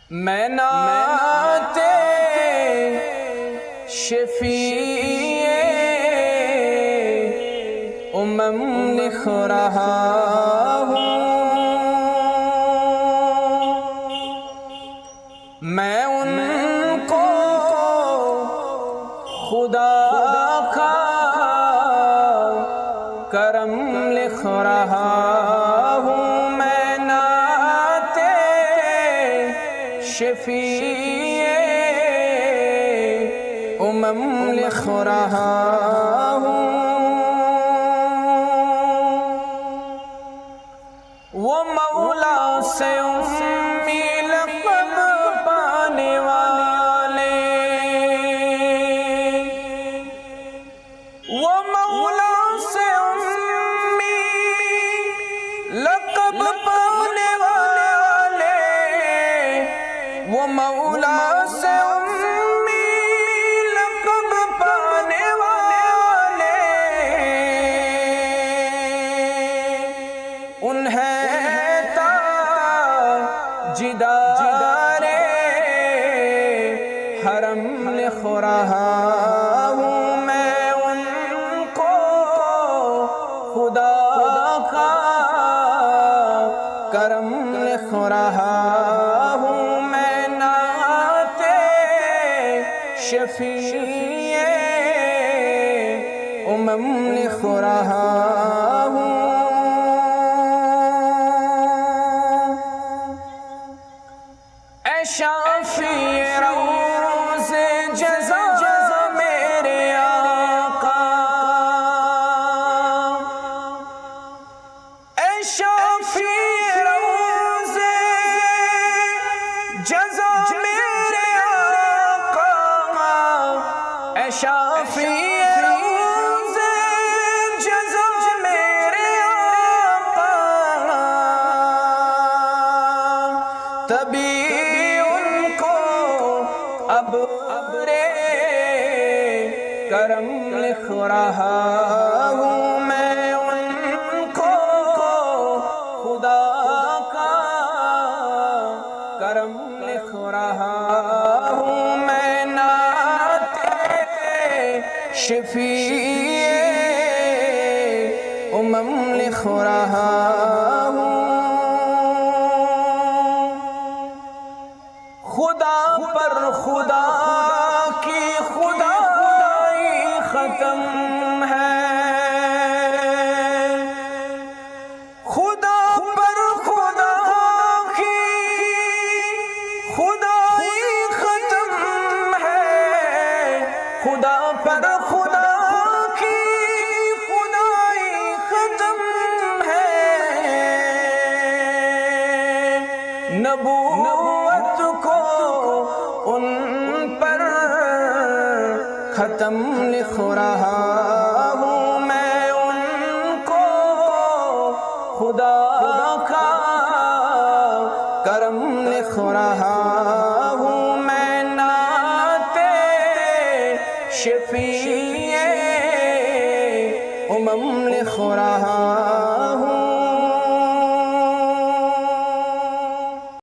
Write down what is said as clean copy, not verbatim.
میں نعت شفیع امم لکھ رہا ہوں، میں ان کو خدا کا کرم لکھ رہا ہوں، میں نعت شفیع امم لکھ رہا ہوں۔ وہ مولا سے امی لقب پانے والے، وہ مولا سے امی لقب پانے والے، وہ مولا سے امی لقب پانے والے، انہیں تاجدار حرم لکھ رہا ہوں، میں ان کو خدا کا کرم لکھ رہا ہوں، میں نعت شفیع امم لکھ رہا ہوں۔ اے شافع روز جزا میرے آقا، اے شافع روز جزا میرے آقا، اے شافع روز جزا میرے آقا، تبھی اب کرم لکھ رہا ہوں، میں ان کو خدا کا کرم لکھ رہا ہوں، میں نعت شفیع امم لکھ رہا ہوں۔ خدا پر خدا کی خدائی ختم ہے، خدا پر خدا کی خدائی ختم ہے، خدا پر خدا کی خدائی ختم ہے، نبوت کو ان پر ختم لکھ رہا ہوں، میں ان کو خدا کا کرم لکھ رہا ہوں، میں نعت شفیع امم لکھ رہا